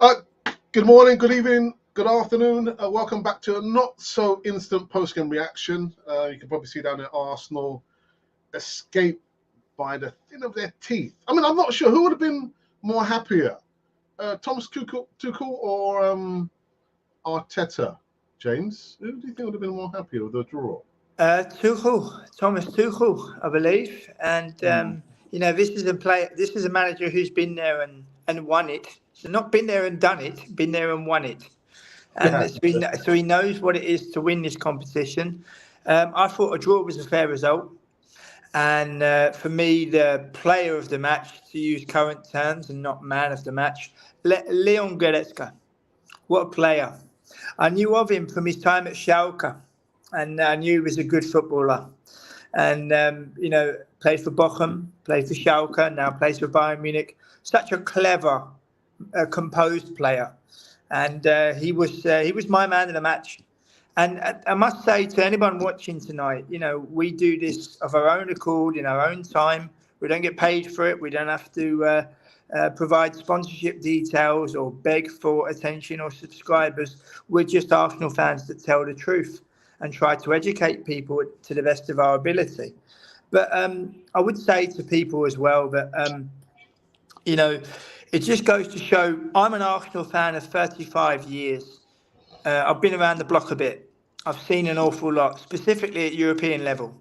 Uh, Good morning, good evening, good afternoon. Welcome back to a not so instant post-game reaction. You can probably see down there Arsenal escape by the thin of their teeth. I mean, I'm not sure who would have been more happier, Thomas Tuchel or Arteta. James, who do you think would have been more happier with the draw? Thomas Tuchel, I believe, and this is a player. This is a manager who's been there and won it. So not been there and done it, been there and won it, and so he knows what it is to win this competition. I thought a draw was a fair result, and for me, the player of the match, to use current terms and not man of the match, Leon Goretzka. What a player! I knew of him from his time at Schalke. And I knew he was a good footballer. And, played for Bochum, played for Schalke, now plays for Bayern Munich. Such a clever, composed player. And he was my man of the match. And I must say to anyone watching tonight, we do this of our own accord, in our own time. We don't get paid for it. We don't have to provide sponsorship details or beg for attention or subscribers. We're just Arsenal fans that tell the truth and try to educate people to the best of our ability. But I would say to people as well that, it just goes to show I'm an Arsenal fan of 35 years. I've been around the block a bit. I've seen an awful lot, specifically at European level.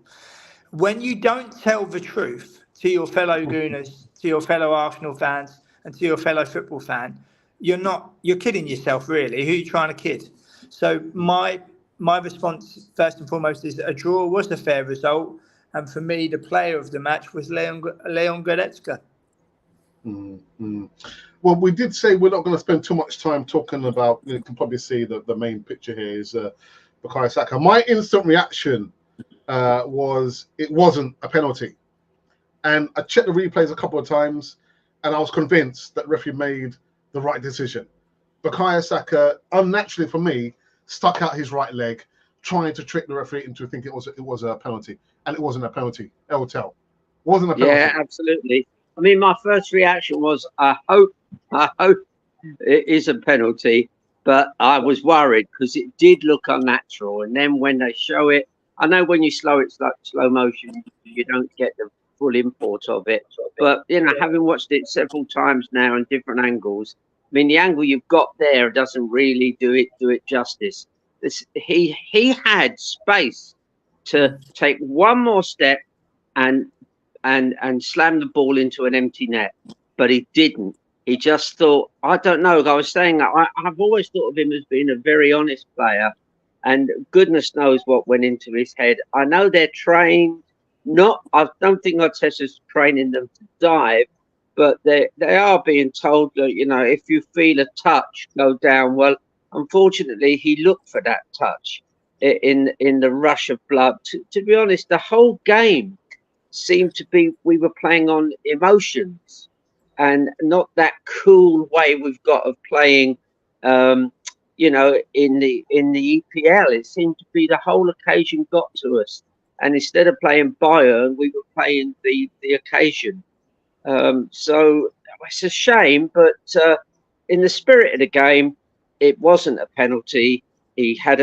When you don't tell the truth to your fellow Gooners, to your fellow Arsenal fans, and to your fellow football fan, you're kidding yourself, really. Who are you trying to kid? So my response, first and foremost, is that a draw was a fair result. And for me, the player of the match was Leon Goretzka. Mm-hmm. Well, we did say we're not going to spend too much time talking about, you can probably see that the main picture here is Bukayo Saka. My instant reaction was it wasn't a penalty. And I checked the replays a couple of times, and I was convinced that referee made the right decision. Bukayo Saka, unnaturally for me, stuck out his right leg, trying to trick the referee into thinking it was a penalty, and it wasn't a penalty. Wasn't a penalty. Yeah, absolutely. I mean, my first reaction was, I hope it is a penalty, but I was worried because it did look unnatural. And then when they show it, I know when you slow it slow motion, you don't get the full import of it. But having watched it several times now in different angles. I mean, the angle you've got there doesn't really do it justice. He had space to take one more step and slam the ball into an empty net, but he didn't. He just thought, I don't know. I was saying that I've always thought of him as being a very honest player, and goodness knows what went into his head. I know they're trained. I don't think Arteta's training them to dive. But they are being told that, if you feel a touch, go down. Well, unfortunately, he looked for that touch in the rush of blood. To be honest, the whole game seemed to be we were playing on emotions and not that cool way we've got of playing, in the EPL. It seemed to be the whole occasion got to us. And instead of playing Bayern, we were playing the occasion. So it's a shame, but in the spirit of the game, it wasn't a penalty. He had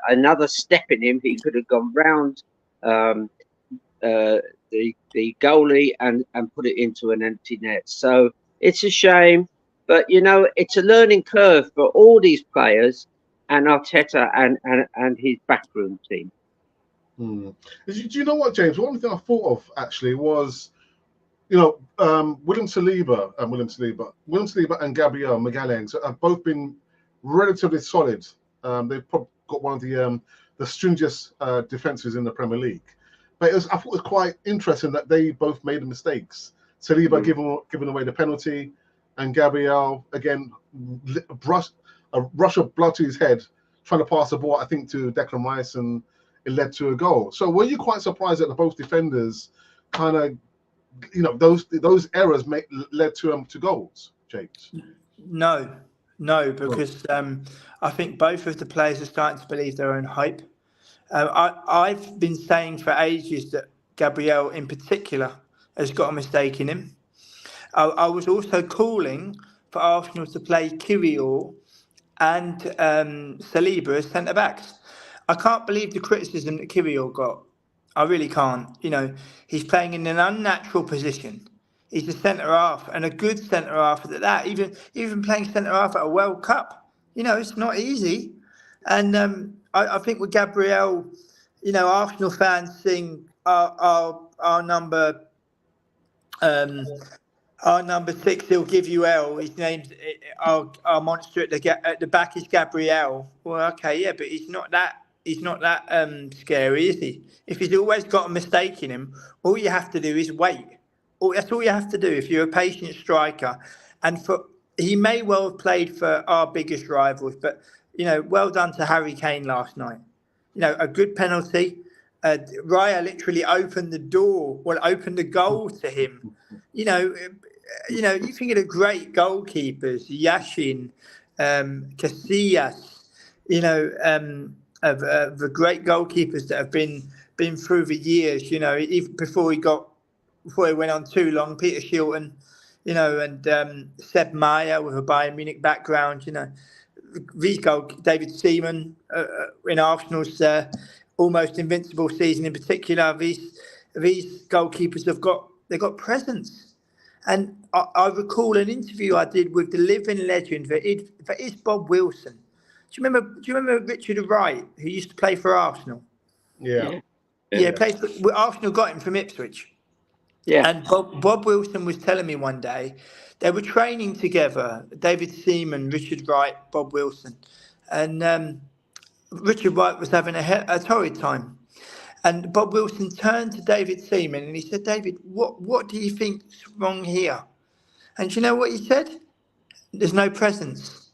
another step in him. He could have gone round the goalie and put it into an empty net. So it's a shame, but it's a learning curve for all these players and Arteta and his backroom team. Do you know what, James? One thing I thought of actually was, William Saliba and Gabriel Magalhaes have both been relatively solid. They've probably got one of the stringent defenses in the Premier League. But I thought it was quite interesting that they both made mistakes. Saliba giving away the penalty, and Gabriel again a rush of blood to his head, trying to pass the ball, I think, to Declan Rice, and it led to a goal. So were you quite surprised that both defenders kind of, those errors led to goals, James? No, because I think both of the players are starting to believe their own hype. I've been saying for ages that Gabriel, in particular, has got a mistake in him. I was also calling for Arsenal to play Kirill and Saliba as centre-backs. I can't believe the criticism that Kirill got. I really can't. You know, he's playing in an unnatural position. He's a centre-half, and a good centre-half at that. Even playing centre-half at a World Cup, you know, it's not easy. And I think with Gabriel, you know, Arsenal fans sing our number 6. He'll give you L. His name's our monster at the back is Gabriel. Well, okay, yeah, but he's not that. He's not that scary, is he? If he's always got a mistake in him, all you have to do is wait. That's all you have to do if you're a patient striker. And he may well have played for our biggest rivals, but you know, well done to Harry Kane last night. You know, a good penalty. Raya literally opened the goal to him. You know, you think of the great goalkeepers, Yashin, Casillas. You know, of the great goalkeepers that have been through the years. You know, even before he went on too long, Peter Shilton, you know, and Seb Maya with a Bayern Munich background. You know, these David Seaman in Arsenal's almost invincible season in particular. These goalkeepers have got presence. And I recall an interview I did with the living legend that is Bob Wilson. Do you remember Richard Wright, who used to play for Arsenal? Yeah. Played for Arsenal. Got him from Ipswich. Yeah. And Bob Wilson was telling me one day they were training together. David Seaman, Richard Wright, Bob Wilson, and Richard Wright was having a torrid time. And Bob Wilson turned to David Seaman and he said, "David, what do you think's wrong here?" And do you know what he said? There's no presence.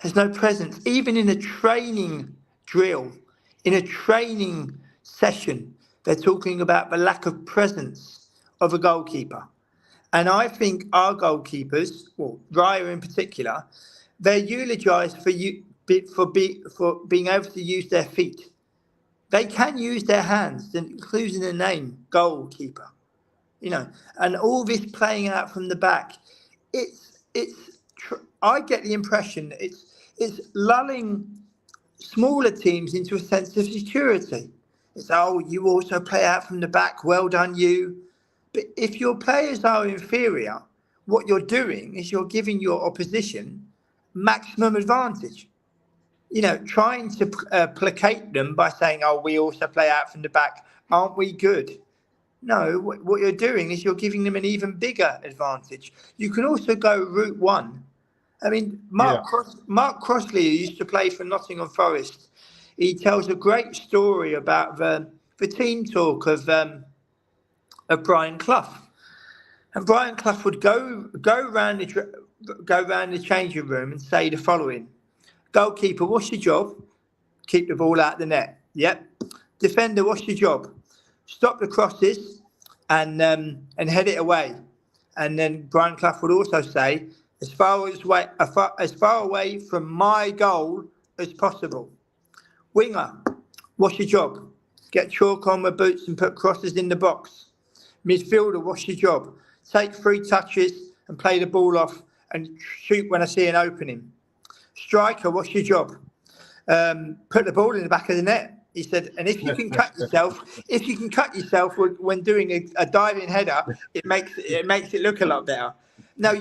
There's no presence. Even in a training drill, in a training session, they're talking about the lack of presence of a goalkeeper. And I think our goalkeepers, well, Raya in particular, they're eulogised for being able to use their feet. They can use their hands, including the name goalkeeper. You know, and all this playing out from the back, I get the impression that it's lulling smaller teams into a sense of security. It's, oh, you also play out from the back, well done you. But if your players are inferior, what you're doing is you're giving your opposition maximum advantage. You know, trying to placate them by saying, oh, we also play out from the back, aren't we good? No, what you're doing is you're giving them an even bigger advantage. You can also go route one. I mean, Mark Crossley, who used to play for Nottingham Forest, he tells a great story about the team talk of Brian Clough. And Brian Clough would go around the changing room and say the following: goalkeeper, what's your job? Keep the ball out the net. Yep. Defender, what's your job? Stop the crosses and head it away. And then Brian Clough would also say, as far away from my goal as possible. Winger, what's your job? Get chalk on with boots and put crosses in the box. Midfielder, what's your job? Take 3 touches and play the ball off and shoot when I see an opening. Striker, what's your job? Put the ball in the back of the net. He said, and if you can cut yourself when doing a diving header, it makes it look a lot better. Now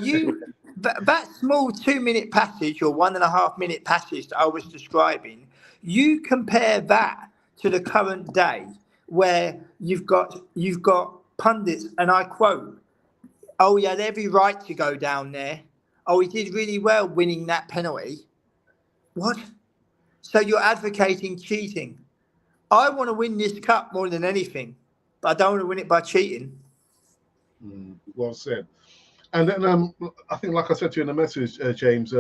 that small 2-minute passage or 1.5 minute passage that I was describing, you compare that to the current day where you've got pundits, and I quote, "Oh, he had every right to go down there. Oh, he did really well winning that penalty." What? So you're advocating cheating? I want to win this cup more than anything, but I don't want to win it by cheating. Well said. And then I think, like I said to you in the message, James,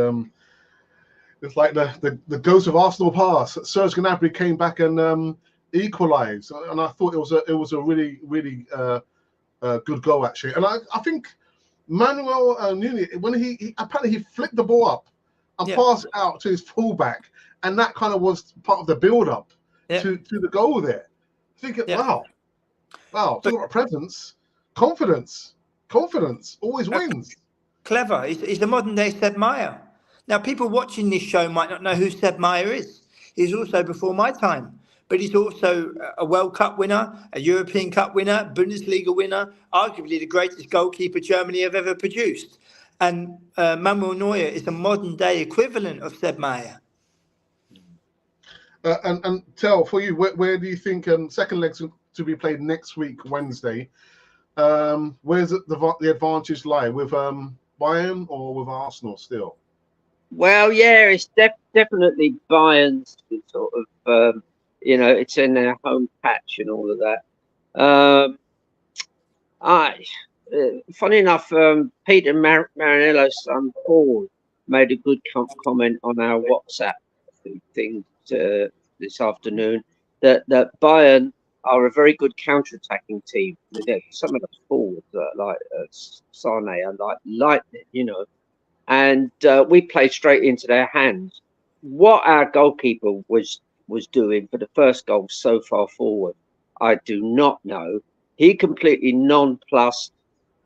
it's like the ghost of Arsenal past. Serge Gnabry came back and equalised, and I thought it was a really good goal actually. And I think Manuel Nunez, when he apparently flicked the ball up and passed it out to his fullback, and that kind of was part of the build-up to the goal there. Thinking, wow, talking about presence, confidence always wins. Clever. He's a modern day Seb Meyer. Now, people watching this show might not know who Seb Meyer is. He's also before my time, but he's also a World Cup winner, a European Cup winner, Bundesliga winner, arguably the greatest goalkeeper Germany have ever produced. And Manuel Neuer is a modern day equivalent of Seb Meyer. And Tel, for you, where do you think second leg's to be played next week, Wednesday? Where's the advantage lie, with Bayern or with Arsenal still? Well, yeah, it's definitely Bayern's sort of, it's in their home patch and all of that. Funny enough, Peter Marinello's son Paul made a good comment on our WhatsApp thing this afternoon that Bayern are a very good counter-attacking team. Some of those forwards like Sane are like lightning, and we played straight into their hands. What our goalkeeper was doing for the first goal so far forward, I do not know. He completely nonplussed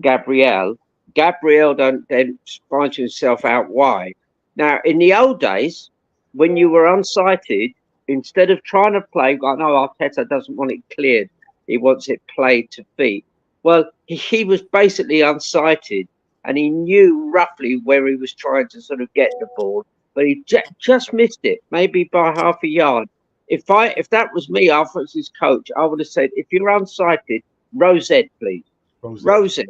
Gabriel. Gabriel then finds himself out wide. Now, in the old days, when you were unsighted, instead of trying to play, I know Arteta doesn't want it cleared. He wants it played to feet. Well, he was basically unsighted, and he knew roughly where he was trying to sort of get the ball, but he just missed it, maybe by half a yard. If that was me, as his coach, I would have said, if you're unsighted, Rosette, please. Rosette.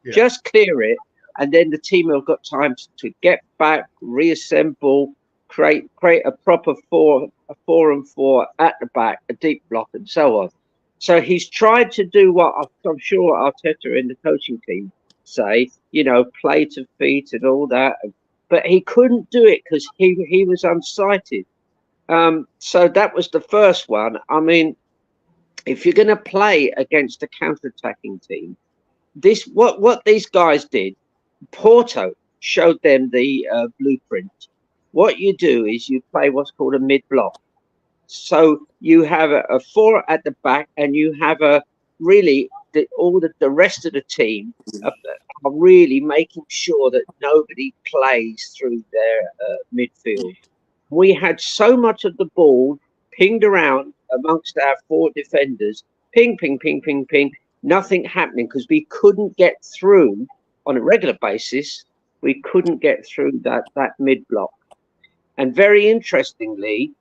Yeah. Just clear it, and then the team have got time to get back, reassemble, create a proper 4-and-4 at the back, a deep block, and so on. So he's tried to do what I'm sure Arteta and the coaching team say, play to feet and all that, but he couldn't do it because he was unsighted. So that was the first one. I mean, if you're going to play against a counter-attacking team, what these guys did, Porto showed them the blueprint. What you do is you play what's called a mid-block. So you have a 4 at the back, and you have the rest of the team are really making sure that nobody plays through their midfield. We had so much of the ball pinged around amongst our 4 defenders, ping, ping, ping, ping, ping, nothing happening because we couldn't get through on a regular basis. We couldn't get through that mid-block. And very interestingly,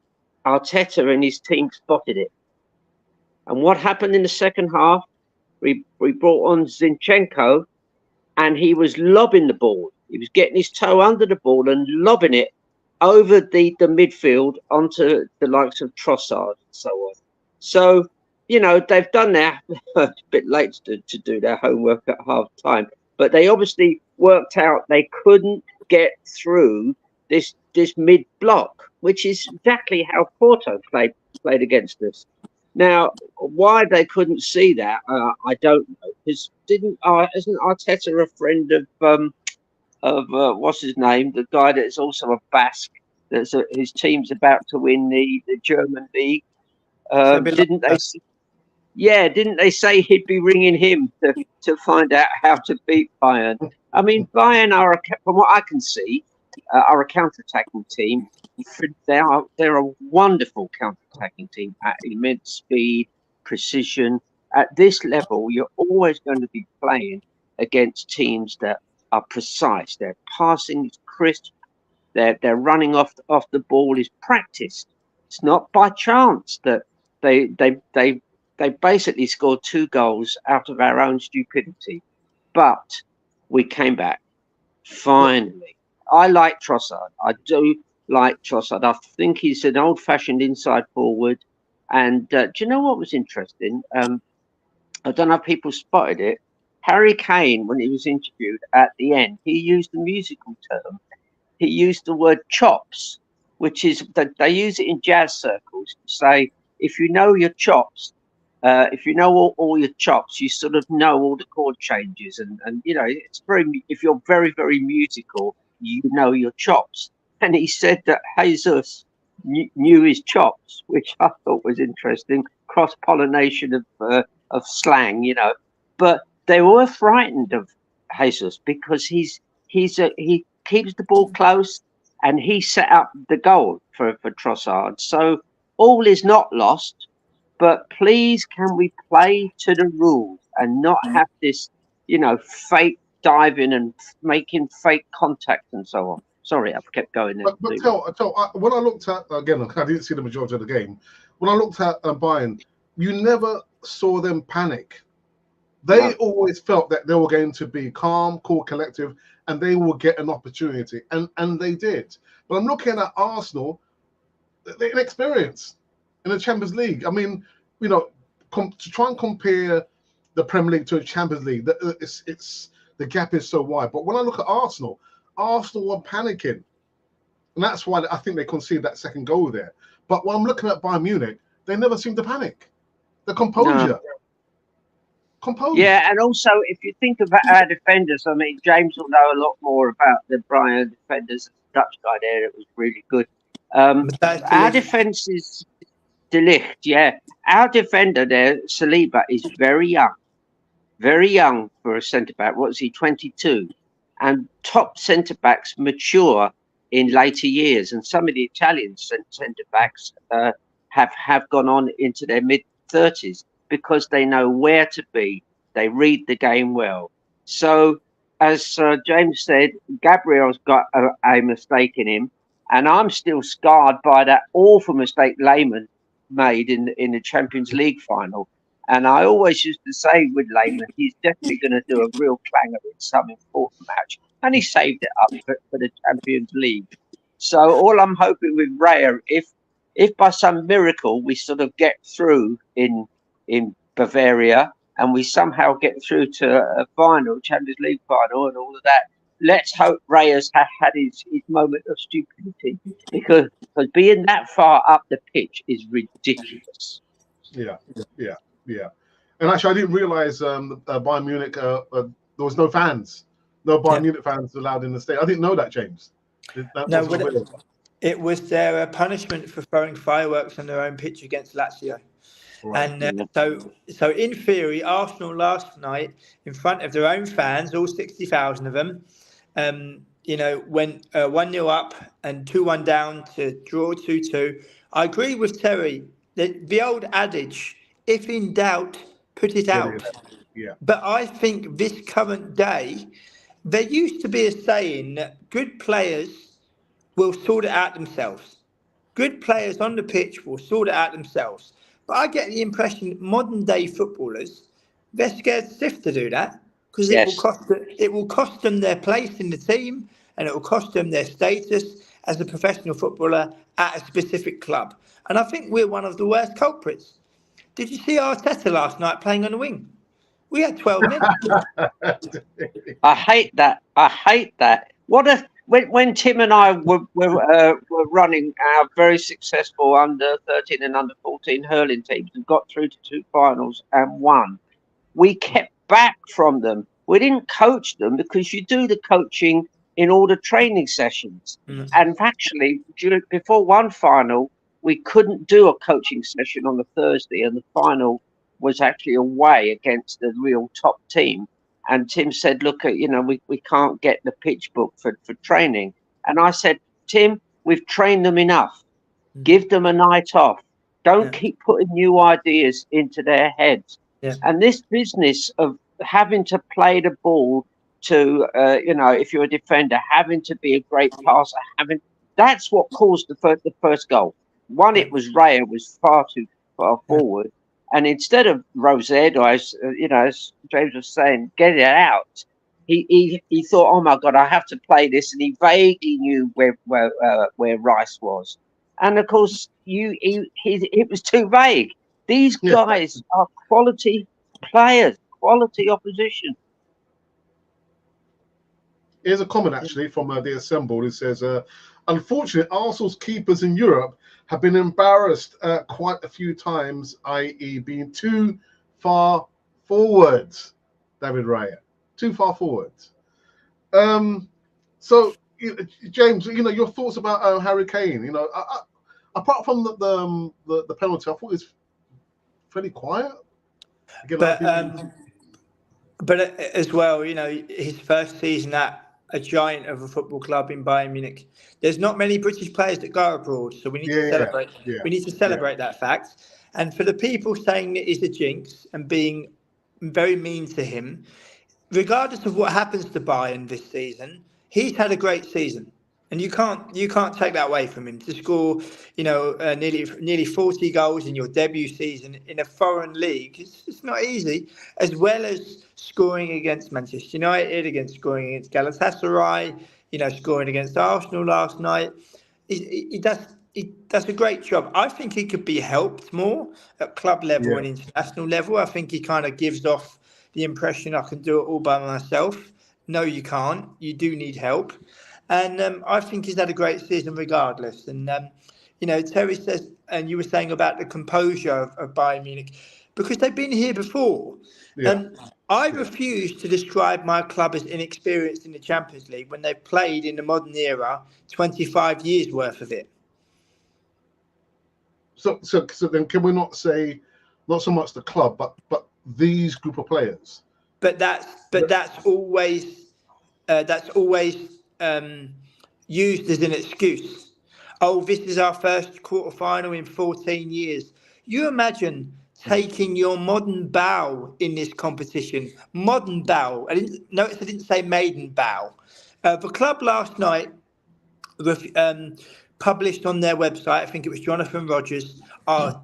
Arteta and his team spotted it. And what happened in the second half, we brought on Zinchenko, and he was lobbing the ball. He was getting his toe under the ball and lobbing it over the midfield onto the likes of Trossard and so on. So, they've done that. It's a bit late to do their homework at half time, but they obviously worked out they couldn't get through this mid block, which is exactly how Porto played against us. Now, why they couldn't see that, I don't know. Because isn't Arteta a friend of what's his name, the guy that's also a Basque? His team's about to win the German league. Didn't they? Yeah, didn't they say he'd be ringing him to find out how to beat Bayern? I mean, Bayern are, from what I can see, are a counter-attacking team. They're a wonderful counter-attacking team at immense speed, precision. At this level, you're always going to be playing against teams that are precise. Their passing is crisp. Their running off the ball is practiced. It's not by chance that they basically scored 2 goals out of our own stupidity. But we came back. Finally. I like Trossard. I do like Trossard. I think he's an old-fashioned inside forward. And do you know what was interesting? I don't know if people spotted it. Harry Kane, when he was interviewed at the end, he used a musical term. He used the word chops, which is that they use it in jazz circles to say, if you know your chops, if you know all your chops, you sort of know all the chord changes. And it's if you're very, very musical, you know your chops. And he said that Jesus knew his chops, which I thought was interesting. Cross-pollination of slang, But they were frightened of Jesus because he's he keeps the ball close, and he set up the goal for Trossard. So all is not lost, but please, can we play to the rules and not have this, fake diving and making fake contact and so on. Sorry, I've kept going there. But when I looked at, again, I didn't see the majority of the game. When I looked at Bayern, you never saw them panic. They always felt that they were going to be calm, cool, collective, and they will get an opportunity, and they did. But I'm looking at Arsenal, they're inexperienced in the Champions League. I mean, to try and compare the Premier League to a Champions League, the gap is so wide. But when I look at Arsenal were panicking, and that's why I think they conceded that second goal there. But when I'm looking at Bayern Munich, they never seem to panic. The composure. No. Yeah, and also if you think about our defenders, I mean, James will know a lot more about the Bayern defenders. The Dutch guy there, it was really good. Our defense is De Ligt, yeah. Our defender there, Saliba, is very young for a centre back. What is he, 22? And top centre backs mature in later years, and some of the Italian centre backs have gone on into their mid-30s. Because they know where to be, they read the game well. So, as James said, Gabriel's got a mistake in him, and I'm still scarred by that awful mistake Lehmann made in the Champions League final. And I always used to say with Lehmann, he's definitely going to do a real clanger in some important match, and he saved it up for the Champions League. So, all I'm hoping with Raya, if by some miracle we sort of get through in Bavaria and we somehow get through to a final, Champions League final and all of that, let's hope Reyes had his moment of stupidity, because being that far up the pitch is ridiculous. Yeah. And actually, I didn't realise Bayern Munich, there was no fans. No Bayern Munich fans allowed in the stadium. I didn't know that, James. It was their punishment for throwing fireworks on their own pitch against Lazio. Right. And so in theory, Arsenal last night, in front of their own fans, all 60,000 of them, went 1-0 up and 2-1 down to draw 2-2. I agree with Terry that the old adage, if in doubt, put it out. Yeah. But I think this current day, there used to be a saying that good players will sort it out themselves. Good players on the pitch will sort it out themselves. But I get the impression that modern day footballers, they're scared stiff to do that, because it will cost them their place in the team, and it will cost them their status as a professional footballer at a specific club. And I think we're one of the worst culprits. Did you see Arteta last night playing on the wing? We had 12 men. I hate that. When Tim and I were running our very successful under 13 and under 14 hurling teams and got through to 2 finals and won, we kept back from them. We didn't coach them, because you do the coaching in all the training sessions. Mm-hmm. And actually, before one final, we couldn't do a coaching session on the Thursday, and the final was actually away against the real top team. And Tim said, look, we can't get the pitch book for training. And I said, Tim, we've trained them enough. Give them a night off. Don't keep putting new ideas into their heads. Yeah. And this business of having to play the ball to, if you're a defender, having to be a great passer, that's what caused the first goal. One, it was Raya was far too far forward. And instead of Rosed, or as James was saying, get it out, he thought, oh my God, I have to play this, and he vaguely knew where Rice was, and of course it was too vague. These guys are quality players, quality opposition. Here's a comment actually from the Assembled. It says, unfortunately, Arsenal's keepers in Europe have been embarrassed quite a few times, i.e. being too far forwards. David Raya, too far forwards. So, James, your thoughts about Harry Kane. Apart from the penalty, I thought it was fairly quiet. Again, but as well, his first season at a giant of a football club in Bayern Munich. There's not many British players that go abroad, so we need to celebrate. Yeah, we need to celebrate that fact. And for the people saying that he's a jinx and being very mean to him, regardless of what happens to Bayern this season, he's had a great season. And you can't take that away from him. To score, nearly 40 goals in your debut season in a foreign league, it's not easy. As well as scoring against Manchester United, scoring against Galatasaray, scoring against Arsenal last night. He does a great job. I think he could be helped more at club level and international level. I think he kind of gives off the impression I can do it all by myself. No, you can't. You do need help. And I think he's had a great season regardless. And, Terry says, and you were saying about the composure of Bayern Munich, because they've been here before. I refuse to describe my club as inexperienced in the Champions League when they've played in the modern era 25 years worth of it. So then can we not say, not so much the club, but these group of players? But that's always used as an excuse. Oh, this is our first quarterfinal in 14 years. You imagine taking your modern bow in this competition. Modern bow. Notice I didn't say maiden bow. The club last night published on their website, I think it was Jonathan Rogers, our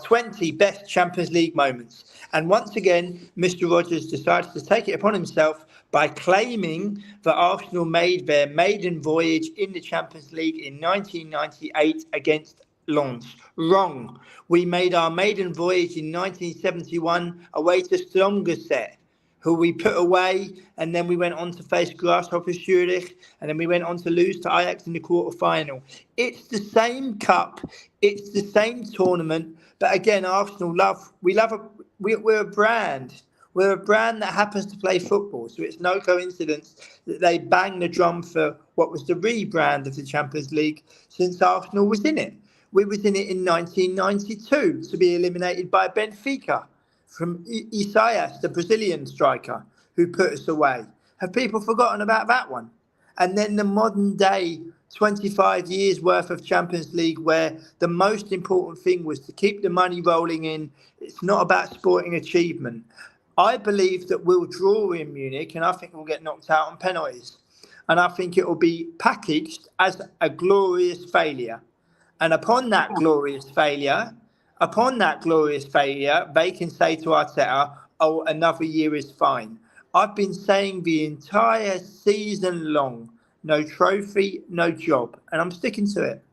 20 best Champions League moments. And once again, Mr. Rogers decided to take it upon himself by claiming that Arsenal made their maiden voyage in the Champions League in 1998 against Lens. Wrong. We made our maiden voyage in 1971 away to Stromgeset, who we put away, and then we went on to face Grasshopper Zurich, and then we went on to lose to Ajax in the quarterfinal. It's the same cup, it's the same tournament, but again, Arsenal we're a brand. We're a brand that happens to play football, so it's no coincidence that they banged the drum for what was the rebrand of the Champions League since Arsenal was in it. We was in it in 1992 to be eliminated by Benfica from Isaias, the Brazilian striker, who put us away. Have people forgotten about that one? And then the modern day 25 years worth of Champions League, where the most important thing was to keep the money rolling in. It's not about sporting achievement. I believe that we'll draw in Munich, and I think we'll get knocked out on penalties. And I think it will be packaged as a glorious failure. And upon that glorious failure, they can say to Arteta, oh, another year is fine. I've been saying the entire season long, no trophy, no job. And I'm sticking to it.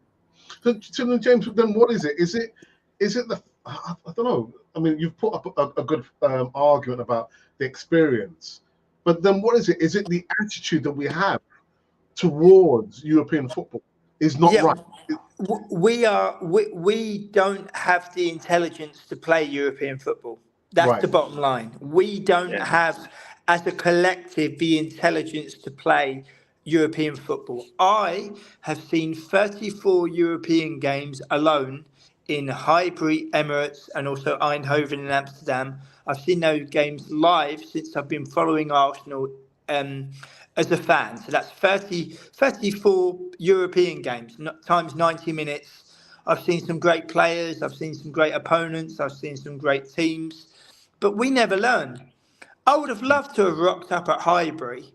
So then, James, then what is it? Is it the, I don't know. I mean, you've put up a good argument about the experience. But then what is it? Is it the attitude that we have towards European football is not right? We don't have the intelligence to play European football. That's the bottom line. We don't have, as a collective, the intelligence to play European football. I have seen 34 European games alone in Highbury, Emirates, and also Eindhoven in Amsterdam. I've seen those games live since I've been following Arsenal as a fan. So that's 34 European games times 90 minutes. I've seen some great players. I've seen some great opponents. I've seen some great teams. But we never learn. I would have loved to have rocked up at Highbury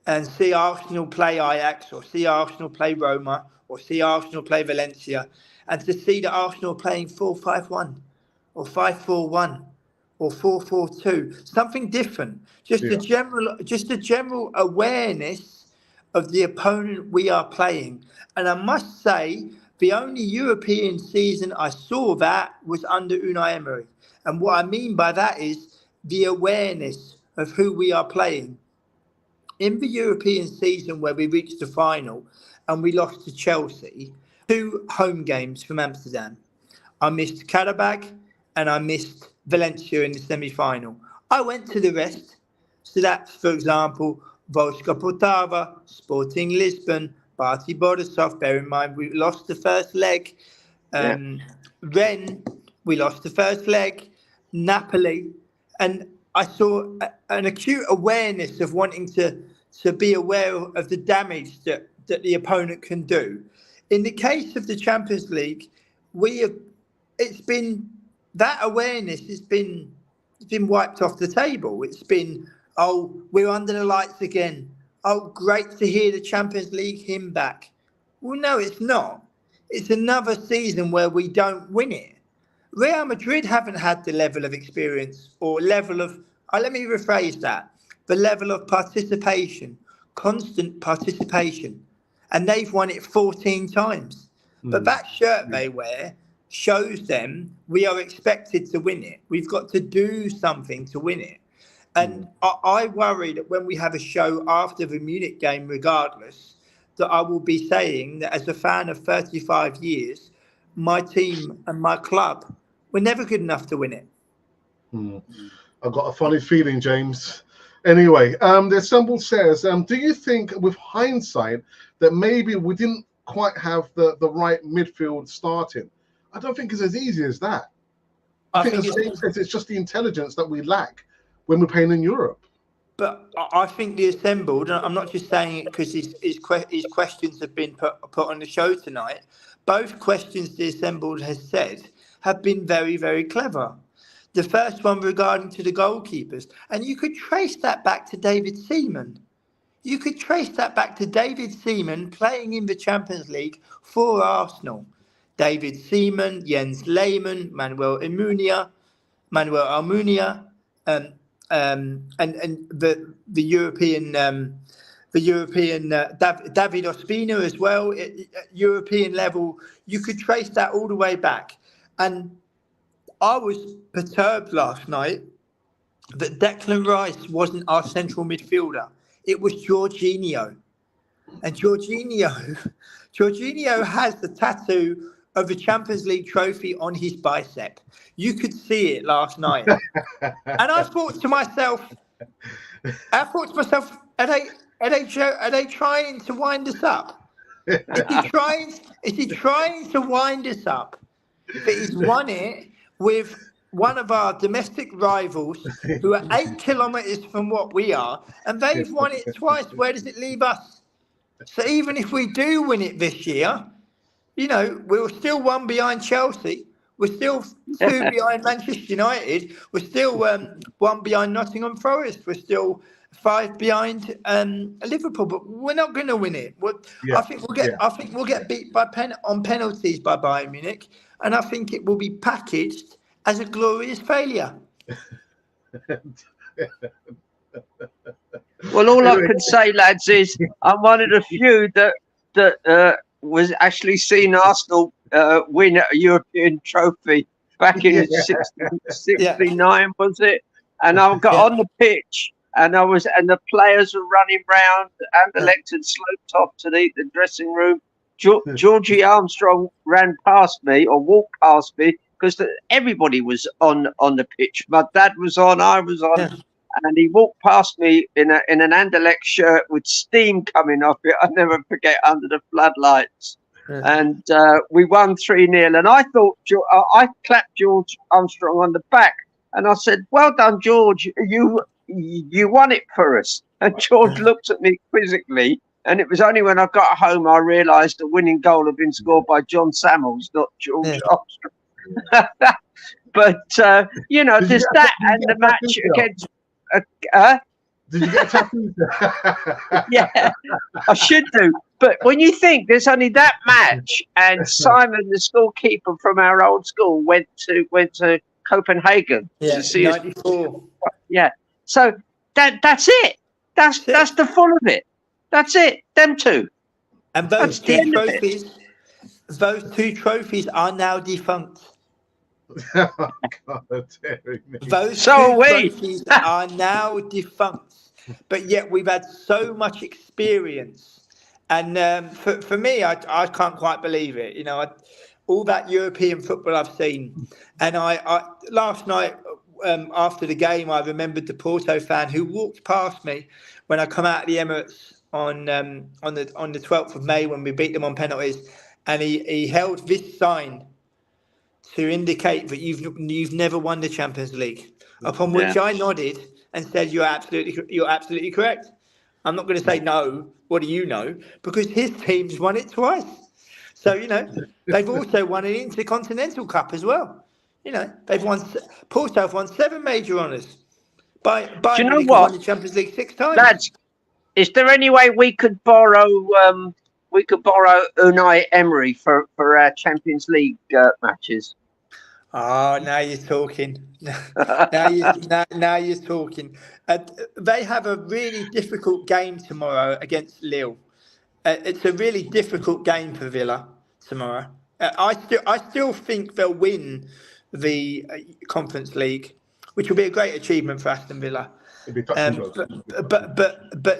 and see Arsenal play Ajax, or see Arsenal play Roma, or see Arsenal play Valencia, and to see that Arsenal playing 4-5-1 or 5-4-1 or 4-4-2, something different. Just a general awareness of the opponent we are playing. And I must say, the only European season I saw that was under Unai Emery. And what I mean by that is the awareness of who we are playing. In the European season where we reached the final and we lost to Chelsea, 2 home games from Amsterdam. I missed Karabakh and I missed Valencia in the semi-final. I went to the rest. So that's, for example, Wolfsburg Poltava, Sporting Lisbon, Bati Borisov. Bear in mind, we lost the first leg. Rennes, we lost the first leg. Napoli. And I saw an acute awareness of wanting to to be aware of the damage that the opponent can do. In the case of the Champions League, it's been that awareness has been wiped off the table. It's been, oh, we're under the lights again. Oh, great to hear the Champions League hymn back. Well, no, it's not. It's another season where we don't win it. Real Madrid haven't had the level of experience or level of, let me rephrase that, the level of participation, constant participation. And they've won it 14 times. But that shirt they wear shows them we are expected to win it. We've got to do something to win it. And I worry that when we have a show after the Munich game, regardless, that I will be saying that as a fan of 35 years, my team and my club were never good enough to win it. I've got a funny feeling, James. Anyway, the Assemble says, do you think with hindsight that maybe we didn't quite have the right midfield starting? I don't think it's as easy as that. I think as James says, it's just the intelligence that we lack when we're playing in Europe. But I think the Assembled, and I'm not just saying it because his questions have been put on the show tonight, both questions the Assembled has said have been very, very clever. The first one regarding to the goalkeepers, and you could trace that back to David Seaman. You could trace that back to David Seaman playing in the Champions League for Arsenal. David Seaman, Jens Lehmann, Manuel Almunia, and the European David Ospina as well, at European level. You could trace that all the way back. And I was perturbed last night that Declan Rice wasn't our central midfielder. It was Jorginho. And Jorginho has the tattoo of the Champions League trophy on his bicep. You could see it last night. And I thought to myself, are they trying to wind us up? Is he trying to wind us up? But he's won it with one of our domestic rivals who are 8 kilometres from what we are, and they've won it twice. Where does it leave us? So even if we do win it this year, you know, we're still one behind Chelsea. We're still two behind Manchester United. We're still one behind Nottingham Forest. We're still 5 behind Liverpool. But we're not going to win it. I think we'll get beat on penalties by Bayern Munich, and I think it will be packaged as a glorious failure. Well, all I can say, lads, is I'm one of the few that was actually seen Arsenal win a European trophy back in 69, was it? And I got on the pitch, and the players were running round, and the lectern sloped off to the dressing room. Georgie Armstrong ran past me, or walked past me, because everybody was on the pitch. My dad was on, I was on. Yeah. And he walked past me in an Anderlecht shirt with steam coming off it. I'll never forget, under the floodlights. Yeah. And we won 3-0. And I thought, I clapped George Armstrong on the back. And I said, well done, George. You won it for us. And George looked at me quizzically. And it was only when I got home I realised the winning goal had been scored by John Samuels, not George Armstrong. But, you know, there's that and the match against... Did you get a tattoo? Yeah, I should do. But when you think there's only that match, and Simon, the schoolkeeper from our old school, went to Copenhagen to see 94. Us. Yeah, so that's it. That's the full of it. That's it. Them two. And those two trophies are now defunct. Oh, God, those trophies are now defunct, but yet we've had so much experience, and for me, I can't quite believe it. You know, all that European football I've seen, and I last night after the game, I remembered the Porto fan who walked past me when I come out of the Emirates on the 12th of May when we beat them on penalties, and he held this sign to indicate that you've never won the Champions League. Upon which I nodded and said, "You're absolutely correct." I'm not going to say no. What do you know? Because his team's won it twice. So, they've also won an Intercontinental Cup as well. They've won. Porto have won 7 major honours. Bayern Munich have won the Champions League 6 times. Lads, is there any way we could borrow Unai Emery for our Champions League matches? Oh, now you're talking. now you're talking. They have a really difficult game tomorrow against Lille. It's a really difficult game for Villa tomorrow. I still think they'll win the Conference League, which will be a great achievement for Aston Villa. But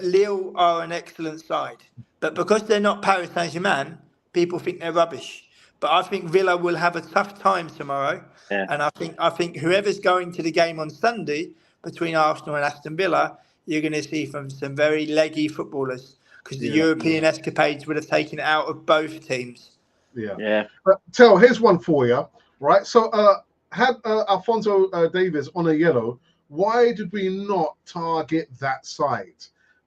Lille are an excellent side. But because they're not Paris Saint-Germain, people think they're rubbish. But I think Villa will have a tough time tomorrow. Yeah. And I think whoever's going to the game on Sunday between Arsenal and Aston Villa, you're going to see some very leggy footballers, because the European escapades would have taken it out of both teams. Yeah. Tell, here's one for you, right? So had Alphonso Davies on a yellow, why did we not target that side?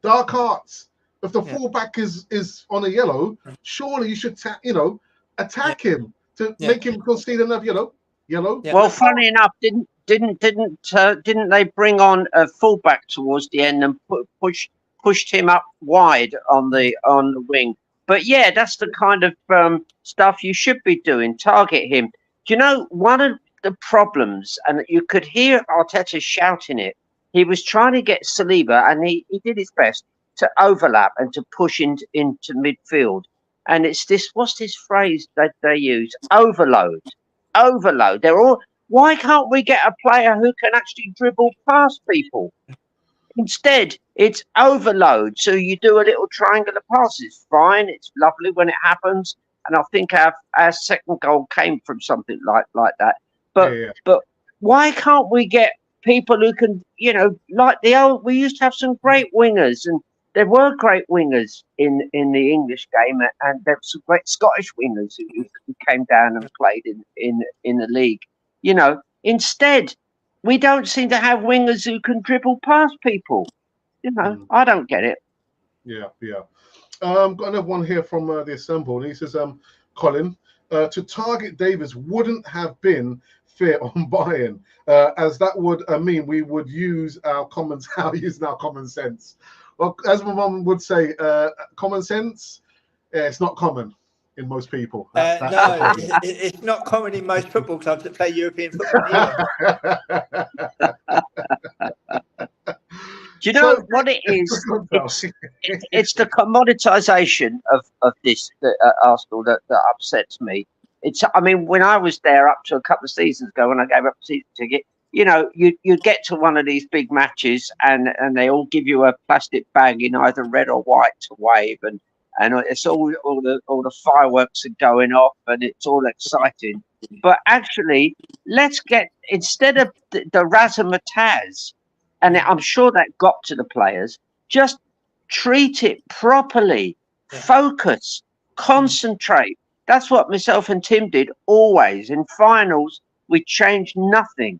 Dark arts. If the fullback is on a yellow, surely you should attack him to make him concede another yellow. Yeah. Well, funny enough, didn't they bring on a fullback towards the end and pushed him up wide on the wing? But yeah, that's the kind of stuff you should be doing. Target him. Do you know one of the problems, and you could hear Arteta shouting it? He was trying to get Saliba, and he did his best to overlap and to push into midfield. And it's this, what's this phrase that they use? Overload. Why can't we get a player who can actually dribble past people? Instead, it's overload. So you do a little triangular pass. It's fine. It's lovely when it happens. And I think our second goal came from something like that. But why can't we get people who can, like we used to have some great wingers, and there were great wingers in the English game, and there were some great Scottish wingers who came down and played in the league. Instead, we don't seem to have wingers who can dribble past people. I don't get it. Yeah. Got another one here from the Assemble. And he says, Colin, to target Davies wouldn't have been fair on Bayern, as that would mean we would use our common sense. Well, as my mum would say, common sense, it's not common in most people. No, it's not common in most football clubs that play European football. Do you know what it is? It's the commoditisation of this Arsenal that upsets me. When I was there up to a couple of seasons ago, when I gave up a season ticket, you get to one of these big matches and they all give you a plastic bag in either red or white to wave, and it's all the fireworks are going off and it's all exciting. But actually, let's get, instead of the razzmatazz, and I'm sure that got to the players, just treat it properly, focus, concentrate. That's what myself and Tim did always. In finals, we changed nothing.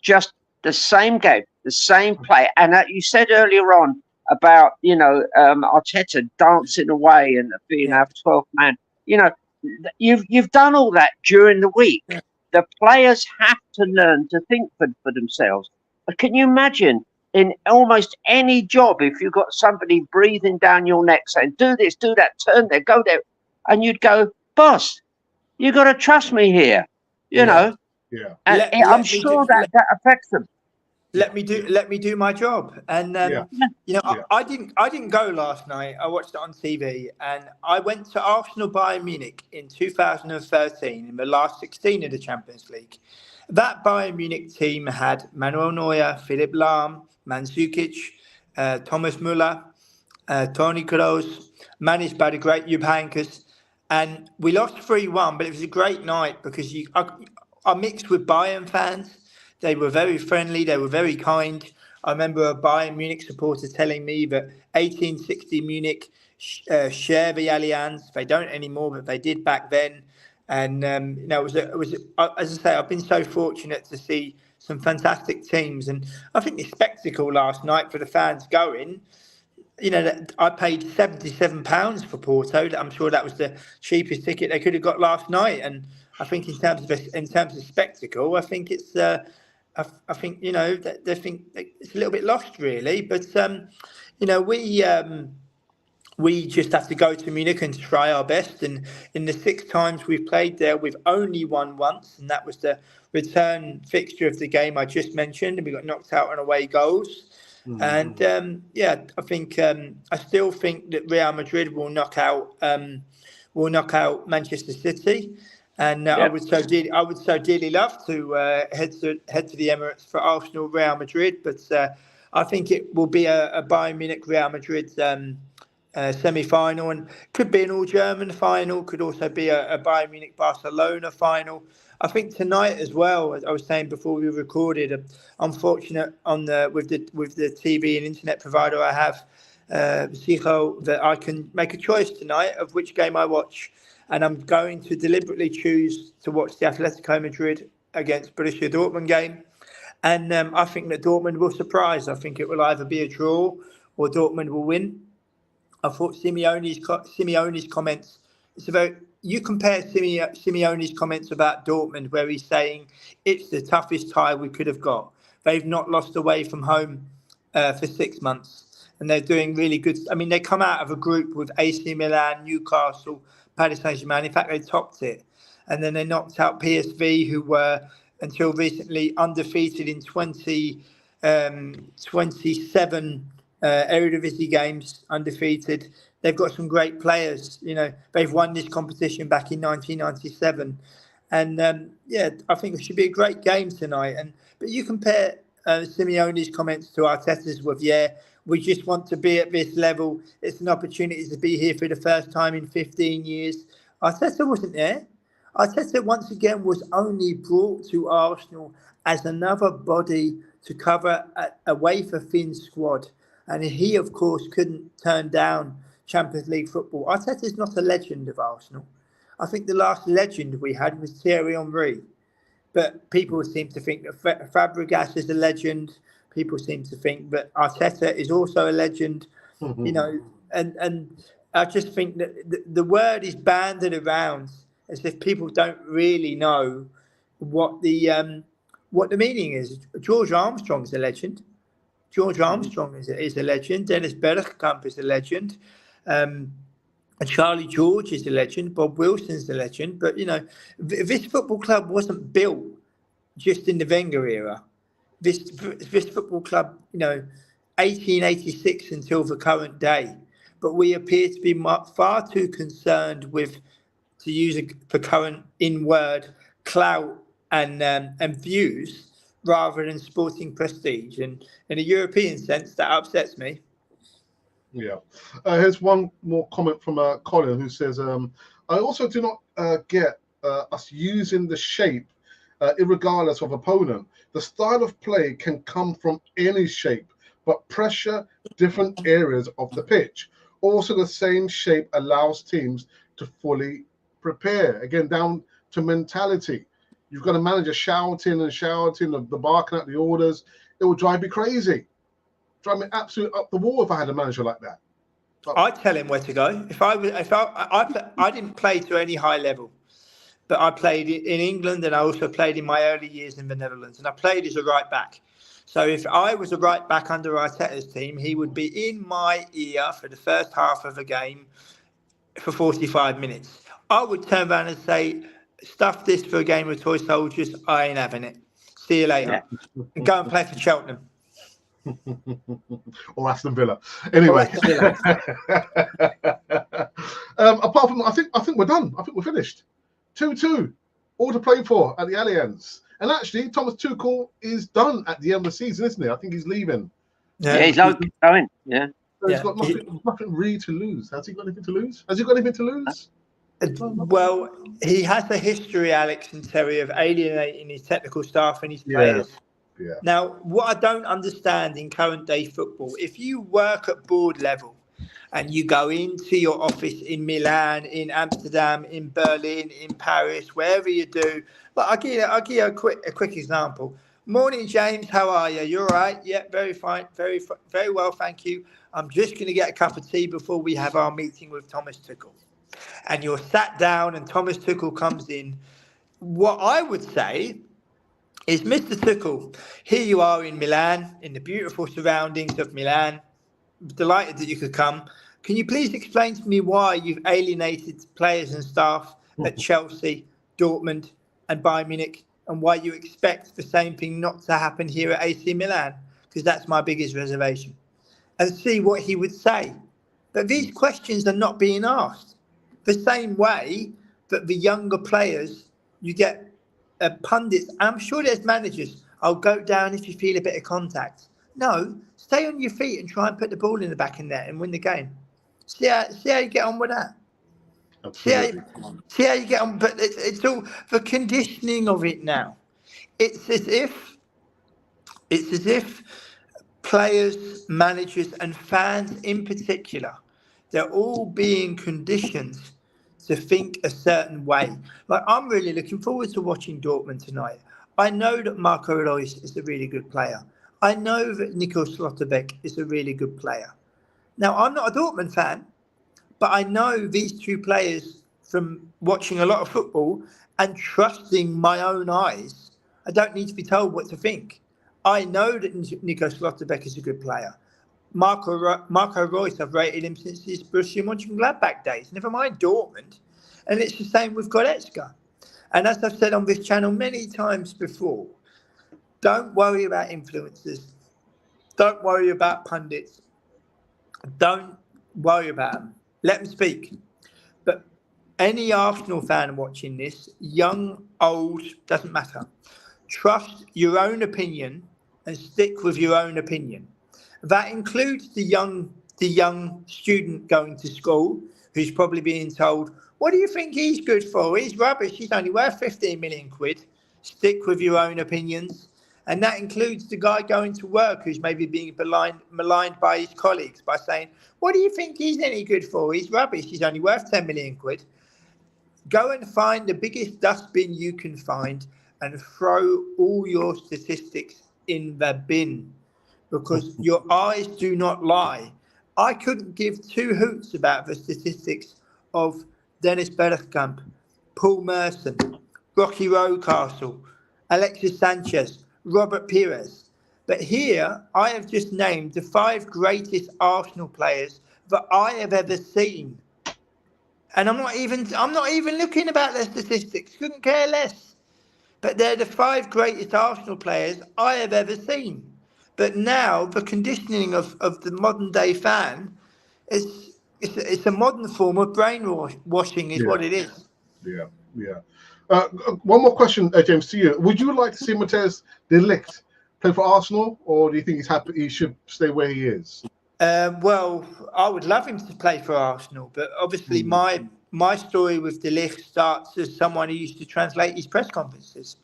Just the same game, the same play. And you said earlier on about, Arteta dancing away and being our 12th man. You've done all that during the week. Yeah. The players have to learn to think for themselves. But can you imagine in almost any job, if you've got somebody breathing down your neck saying, do this, do that, turn there, go there. And you'd go, boss, you got to trust me here, know. Yeah, and I'm sure that affects them. Let me do my job, and I didn't go last night. I watched it on TV, and I went to Arsenal Bayern Munich in 2013 in the last 16 of the Champions League. That Bayern Munich team had Manuel Neuer, Philipp Lahm, Mandzukic, Thomas Müller, Toni Kroos, managed by the great Jupp Heynckes, and we lost 3-1. But it was a great night because I mixed with Bayern fans. They were very friendly. They were very kind. I remember a Bayern Munich supporter telling me that 1860 Munich share the Allianz. They don't anymore, but they did back then. And it was as I say, I've been so fortunate to see some fantastic teams. And I think the spectacle last night for the fans going, I paid £77 for Porto. I'm sure that was the cheapest ticket they could have got last night. And I think in terms of spectacle, I think it's I think they think it's a little bit lost really. But we just have to go to Munich and try our best. And in the 6 times we've played there, we've only won once, and that was the return fixture of the game I just mentioned, and we got knocked out on away goals. And I think I still think that Real Madrid will knock out Manchester City, and I would so dearly love to head to the Emirates for Arsenal Real Madrid, but I think it will be a Bayern Munich Real Madrid semi-final, and could be an all-German final, could also be a Bayern Munich Barcelona final. I think tonight as well, as I was saying before we recorded, unfortunate with the TV and internet provider I have, Zico, that I can make a choice tonight of which game I watch, and I'm going to deliberately choose to watch the Atletico Madrid against Borussia Dortmund game, and I think that Dortmund will surprise. I think it will either be a draw or Dortmund will win. I thought Simeone's comments. You compare Simeone's comments about Dortmund, where he's saying it's the toughest tie we could have got. They've not lost away from home for 6 months, and they're doing really good. I mean, they come out of a group with AC Milan, Newcastle, Paris Saint-Germain. In fact, they topped it, and then they knocked out PSV, who were until recently undefeated in 27 Eredivisie games, undefeated. They've got some great players. They've won this competition back in 1997, and I think it should be a great game tonight. But you compare Simeone's comments to Arteta's with, we just want to be at this level. It's an opportunity to be here for the first time in 15 years. Arteta wasn't there. Arteta once again was only brought to Arsenal as another body to cover a wafer-thin squad. And he, of course, couldn't turn down Champions League football. Arteta is not a legend of Arsenal. I think the last legend we had was Thierry Henry. But people seem to think that Fabregas is a legend. People seem to think that Arteta is also a legend. And I just think that the word is banded around as if people don't really know what the meaning is. George Armstrong's a legend. George Armstrong is a legend. Dennis Bergkamp is a legend. And Charlie George is a legend. Bob Wilson's a legend. But, this football club wasn't built just in the Wenger era. This football club, 1886 until the current day. But we appear to be far too concerned with, to use the current in-word, clout and views, rather than sporting prestige. And in a European sense, that upsets me. Yeah. Here's one more comment from Colin, who says, I also do not get us using the shape irregardless of opponent. The style of play can come from any shape, but pressure different areas of the pitch. Also, the same shape allows teams to fully prepare. Again, down to mentality. You've got a manager shouting, the barking at the orders. It will drive me crazy. Drive me absolutely up the wall if I had a manager like that. I'd tell him where to go. I didn't play to any high level, but I played in England, and I also played in my early years in the Netherlands, and I played as a right back. So if I was a right back under Arteta's team, he would be in my ear for the first half of a game for 45 minutes. I would turn around and say, stuff this for a game of toy soldiers. I ain't having it. See you later. And go and play for Cheltenham. Or Aston Villa. Anyway. Apart from, I think we're done. I think we're finished. 2-2. All to play for at the Allianz. And actually, Thomas Tuchel is done at the end of the season, isn't he? I think he's leaving. Yeah, he's going. Yeah. So he's got nothing really to lose. Has he got anything to lose? Has he got anything to lose? Well, he has a history, Alex and Terry, of alienating his technical staff and his players. Yeah. Now, what I don't understand in current day football, if you work at board level and you go into your office in Milan, in Amsterdam, in Berlin, in Paris, wherever you do, but I'll give you a quick example. Morning, James. How are you? You all right? Yeah, very fine. Very well, thank you. I'm just going to get a cup of tea before we have our meeting with Thomas Tuchel. And you're sat down and Thomas Tuchel comes in. What I would say is, Mr. Tuchel, here you are in Milan, in the beautiful surroundings of Milan. Delighted that you could come. Can you please explain to me why you've alienated players and staff at Chelsea, Dortmund and Bayern Munich, and why you expect the same thing not to happen here at AC Milan? Because that's my biggest reservation. And see what he would say. But these questions are not being asked. The same way that the younger players, you get pundits, I'm sure there's managers, I'll go down if you feel a bit of contact. No, stay on your feet and try and put the ball in the back of net and win the game. See how you get on with that. See how you get on, but it's all the conditioning of it now. It's as if players, managers, and fans in particular, they're all being conditioned to think a certain way. Like, I'm really looking forward to watching Dortmund tonight. I know that Marco Reus is a really good player. I know that Nico Schlotterbeck is a really good player. Now, I'm not a Dortmund fan, but I know these two players from watching a lot of football and trusting my own eyes. I don't need to be told what to think. I know that Nico Schlotterbeck is a good player. Marco Reus, I've rated him since his Borussia Mönchengladbach days, never mind Dortmund. And it's the same with Goretzka. And as I've said on this channel many times before, don't worry about influencers. Don't worry about pundits. Don't worry about them. Let them speak. But any Arsenal fan watching this, young, old, doesn't matter. Trust your own opinion and stick with your own opinion. That includes the young student going to school who's probably being told, what do you think he's good for? He's rubbish. He's only worth 15 million quid. Stick with your own opinions. And that includes the guy going to work who's maybe being maligned by his colleagues by saying, what do you think he's any good for? He's rubbish. He's only worth 10 million quid. Go and find the biggest dustbin you can find and throw all your statistics in the bin, because your eyes do not lie. I couldn't give two hoots about the statistics of Dennis Bergkamp, Paul Merson, Rocky Rocastle, Alexis Sanchez, Robert Pires. But here, I have just named the 5 greatest Arsenal players that I have ever seen. And I'm not even looking about their statistics, couldn't care less. But they're the 5 greatest Arsenal players I have ever seen. But now the conditioning of the modern day fan is it's a modern form of brainwashing is what it is. Yeah. One more question, James, to you. Would you like to see Matthijs de Ligt play for Arsenal, or do you think he's happy he should stay where he is? Well, I would love him to play for Arsenal, but obviously my story with de Ligt starts as someone who used to translate his press conferences.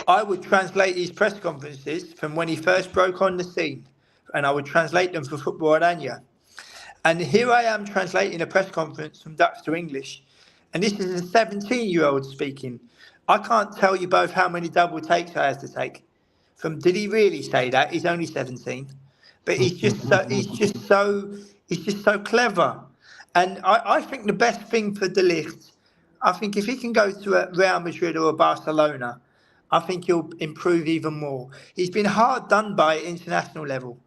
I would translate his press conferences from when he first broke on the scene, and I would translate them for Football Oranje. And here I am translating a press conference from Dutch to English, and this is a 17-year-old speaking. I can't tell you both how many double takes I had to take. From did he really say that? He's only 17, but he's just so clever. And I think the best thing for de Ligt, I think if he can go to a Real Madrid or a Barcelona, I think he'll improve even more. He's been hard done by at international level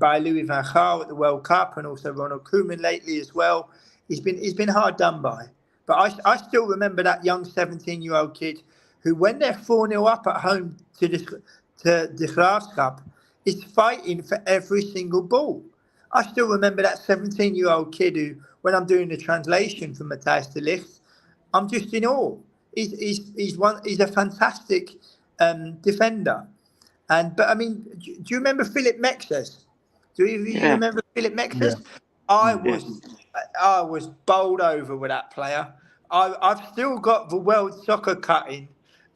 by Louis van Gaal at the World Cup, and also Ronald Koeman lately as well. He's been hard done by. But I still remember that young 17-year-old kid who, when they're 4-0 up at home to the Graafschap, is fighting for every single ball. I still remember that 17-year-old kid who, when I'm doing the translation for Matthijs de Ligt, I'm just in awe. He's a fantastic defender. But I mean, do you remember Philip Mexes? Do you remember Philip Mexes? Yeah. I was bowled over with that player. I've still got the World Soccer cutting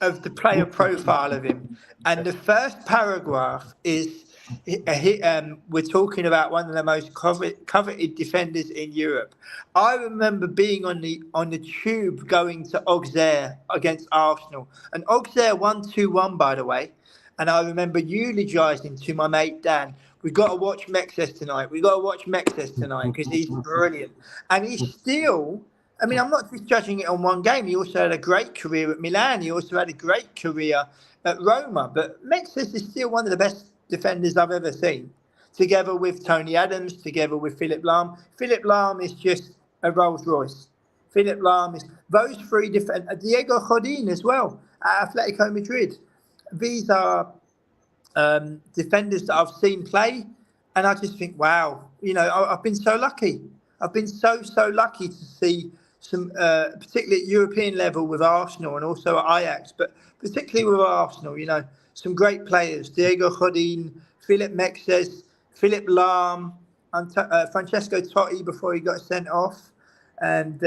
of the player profile of him, and the first paragraph is we're talking about one of the most coveted defenders in Europe. I remember being on the tube going to Auxerre against Arsenal, and Auxerre won 2-1, by the way. And I remember eulogising to my mate Dan, "We've got to watch Mexes tonight. We've got to watch Mexes tonight because he's brilliant." And he's still, I mean, I'm not just judging it on one game. He also had a great career at Milan. He also had a great career at Roma. But Mexes is still one of the best defenders I've ever seen, together with Tony Adams, together with Philipp Lahm. Philipp Lahm is just a Rolls Royce. Philipp Lahm is those three defenders. Diego Godin as well at Atletico Madrid. These are defenders that I've seen play, and I just think, wow, I've been so lucky. I've been so lucky to see some, particularly at European level with Arsenal and also at Ajax, but particularly with Arsenal, some great players: Diego Godin, Philip Mexes, Philipp Lahm, and Francesco Totti before he got sent off, and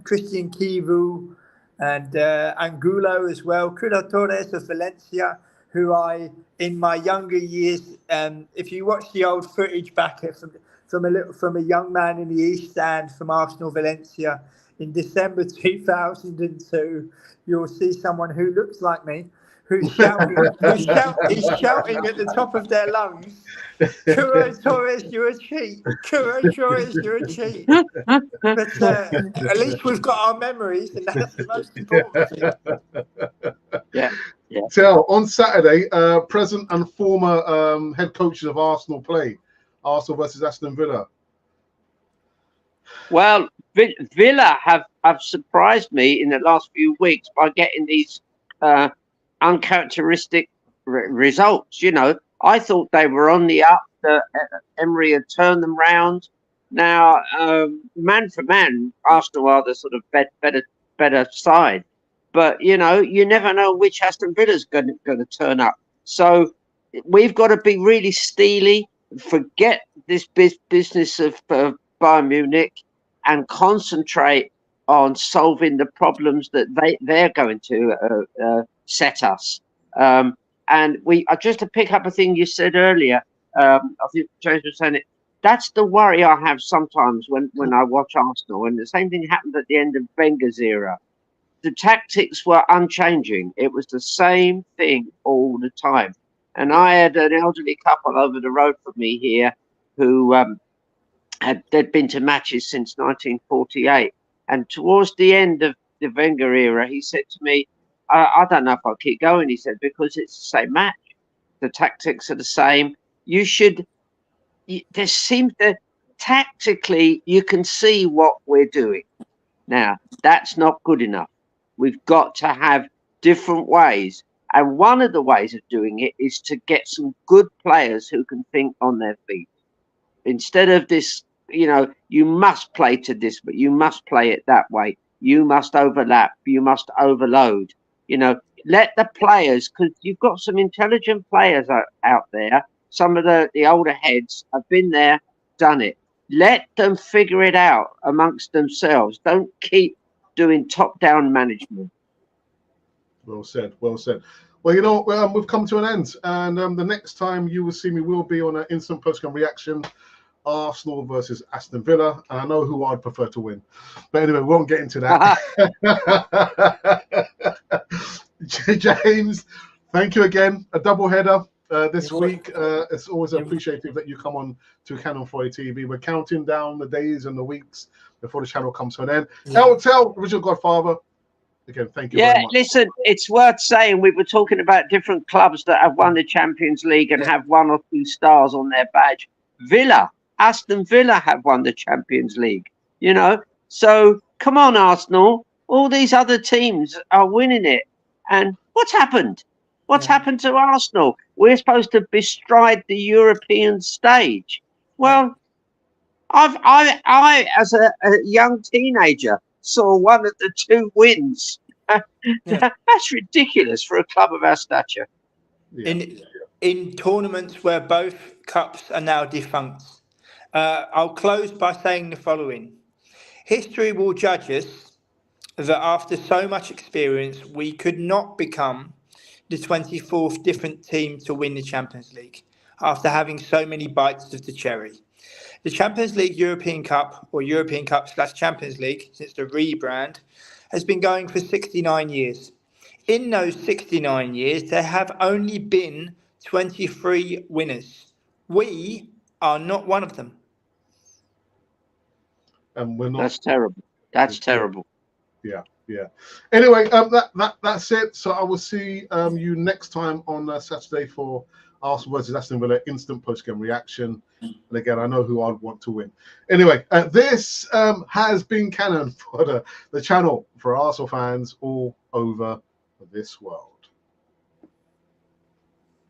Christian Kivu, and Angulo as well, Cuda Torres of Valencia, who I, in my younger years, if you watch the old footage back from a young man in the East Stand from Arsenal Valencia in December 2002, you'll see someone who looks like me, who's shouting at the top of their lungs, "Curo Torres, you're a cheat. Curo Torres, you're a cheat." But at least we've got our memories, and that's the most important thing. Yeah. So on Saturday, present and former head coaches of Arsenal play. Arsenal versus Aston Villa. Well, Villa have surprised me in the last few weeks by getting these uncharacteristic results. I thought they were on the up. Emery had turned them round. Now, man for man, Arsenal are the sort of better side. But, you never know which Aston Villa's going to turn up. So we've got to be really steely, forget this business of Bayern Munich, and concentrate on solving the problems that they're going to set us. And just to pick up a thing you said earlier, I think James was saying it, that's the worry I have sometimes when I watch Arsenal. And the same thing happened at the end of Wenger's era. The tactics were unchanging. It was the same thing all the time. And I had an elderly couple over the road from me here who they'd been to matches since 1948. And towards the end of the Wenger era, he said to me, I don't know if I'll keep going, he said, because it's the same match. The tactics are the same. There seems that tactically you can see what we're doing. Now, that's not good enough. We've got to have different ways. And one of the ways of doing it is to get some good players who can think on their feet. Instead of this, you must play to this, but you must play it that way. You must overlap. You must overload. Let the players, because you've got some intelligent players out there. Some of the older heads have been there, done it. Let them figure it out amongst themselves. Don't keep doing top-down management. Well said. Well said. Well, we've come to an end, and the next time you will see me will be on an instant post-game reaction, Arsenal versus Aston Villa. And I know who I'd prefer to win, but anyway, we won't get into that. James, thank you again. A double header this week. It's always appreciative that you come on to Cannon Foy TV. We're counting down the days and the weeks before the channel comes to an end. Tell Original Godfather, again, thank you very much. Listen, it's worth saying we were talking about different clubs that have won the Champions League and have 1 or 2 stars on their badge. Aston Villa have won the Champions League, So come on, Arsenal. All these other teams are winning it. And what's happened? What's happened to Arsenal? We're supposed to bestride the European stage. Well, I as a young teenager, saw one of the 2 wins. That's ridiculous for a club of our stature. In tournaments where both cups are now defunct, I'll close by saying the following. History will judge us that after so much experience, we could not become the 24th different team to win the Champions League. after having so many bites of the cherry. The Champions League European Cup, or European Cup/Champions League, since the rebrand, has been going for 69 years. In those 69 years, there have only been 23 winners. We are not one of them. And we're not. That's terrible. That's terrible. Yeah. Anyway, that's it. So I will see you next time on Saturday for Arsenal versus Aston Villa instant post-game reaction. And again, I know who I'd want to win. Anyway, this has been Cannon for the channel for Arsenal fans all over this world.